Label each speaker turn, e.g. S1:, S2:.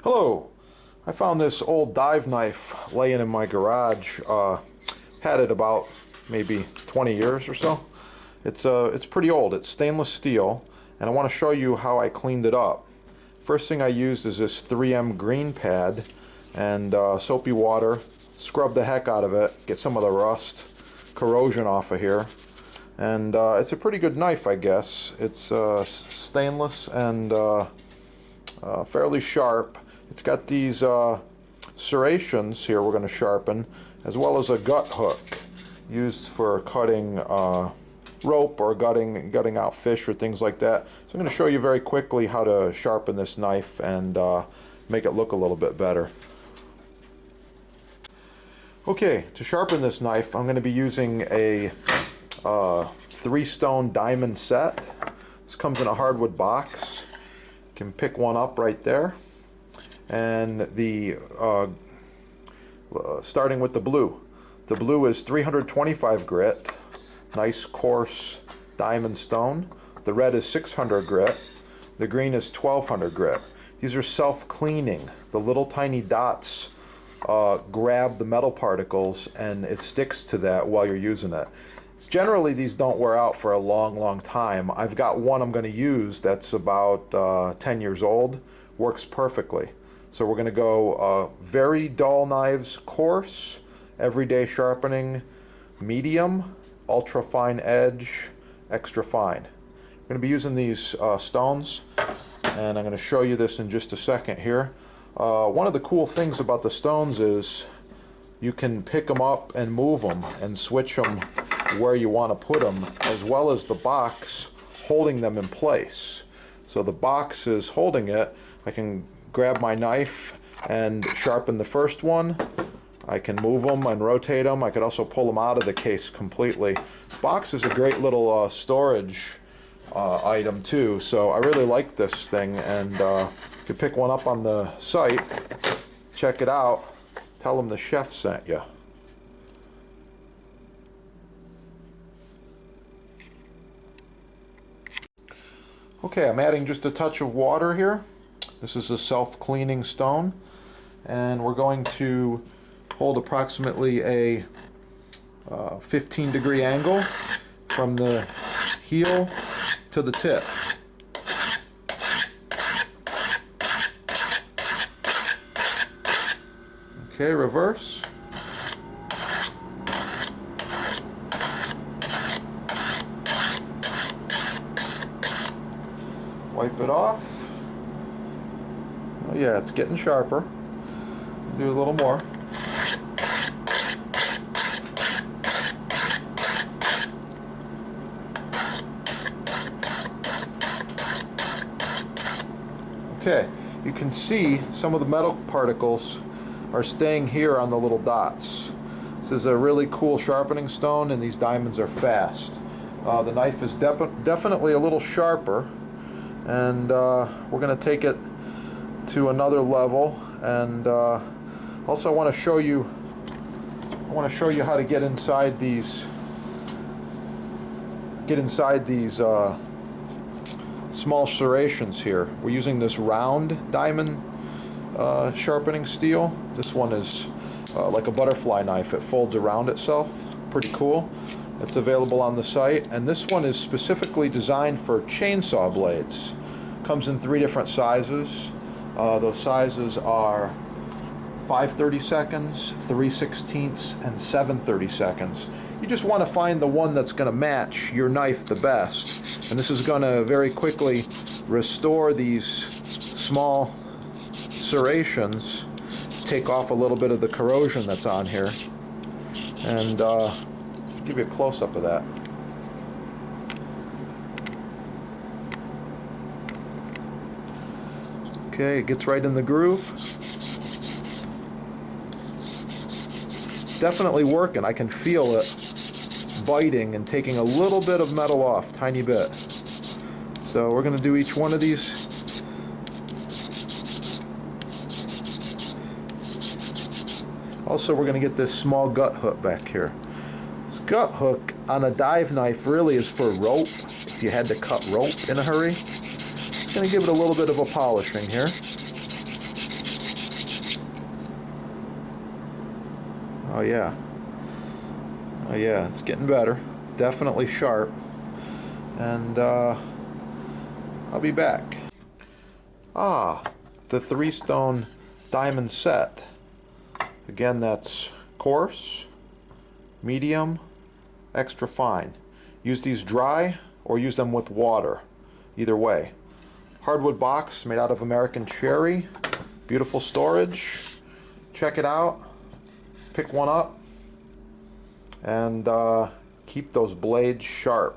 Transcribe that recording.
S1: Hello. I found this old dive knife laying in my garage. Had it about maybe 20 years or so. It's pretty old. It's stainless steel, and I want to show you how I cleaned it up. First thing I used is this 3M green pad and soapy water. Scrub the heck out of it, get some of the rust, corrosion off of here. And it's a pretty good knife, I guess. It's stainless and fairly sharp. It's got these serrations here we're going to sharpen, as well as a gut hook used for cutting rope or gutting out fish or things like that. So I'm going to show you very quickly how to sharpen this knife and make it look a little bit better. Okay, to sharpen this knife, I'm going to be using a 3-stone diamond set. This comes in a hardwood box. You can pick one up right there. And the starting with the blue. The blue is 325 grit, nice coarse diamond stone. The red is 600 grit. The green is 1200 grit. These are self-cleaning. The little tiny dots grab the metal particles and it sticks to that while you're using it. Generally these don't wear out for a long time. I've got one I'm going to use that's about 10 years old. Works perfectly. So we're going to go very dull knives, coarse, everyday sharpening, medium, ultra fine edge, extra fine. I'm going to be using these stones, and I'm going to show you this in just a second here. One of the cool things about the stones is you can pick them up and move them and switch them where you want to put them, as well as the box holding them in place. So the box is holding it. I can grab my knife and sharpen the first one. I can move them and rotate them. I could also pull them out of the case completely. The box is a great little storage item too, so I really like this thing, and you can pick one up on the site, check it out, tell them the chef sent you. Okay, I'm adding just a touch of water here. This is a self-cleaning stone, and we're going to hold approximately a 15-degree angle from the heel to the tip. Okay, reverse. Wipe it off. Oh yeah, it's getting sharper. Do a little more. Okay, you can see some of the metal particles are staying here on the little dots. This is a really cool sharpening stone, and these diamonds are fast. The knife is definitely a little sharper, and we're going to take it to another level. And also I want to show you how to get inside these small serrations here. We're using this round diamond sharpening steel. This one is like a butterfly knife. It folds around itself. Pretty cool. It's available on the site, and this one is specifically designed for chainsaw blades. Comes in 3 different sizes. Those sizes are 5/32, 3/16, and 7/32. You just want to find the one that's going to match your knife the best, and this is going to very quickly restore these small serrations, take off a little bit of the corrosion that's on here, and give you a close-up of that. Okay, it gets right in the groove. Definitely working. I can feel it biting and taking a little bit of metal off, tiny bit. So we're going to do each one of these. Also, we're going to get this small gut hook back here. This gut hook on a dive knife really is for rope, if you had to cut rope in a hurry. Just going to give it a little bit of a polishing here. Oh yeah. Oh yeah, it's getting better. Definitely sharp. And I'll be back. Ah, the 3-stone diamond set. Again, that's coarse, medium, extra fine. Use these dry or use them with water. Either way. Hardwood box made out of American cherry. Beautiful storage. Check it out. Pick one up and keep those blades sharp.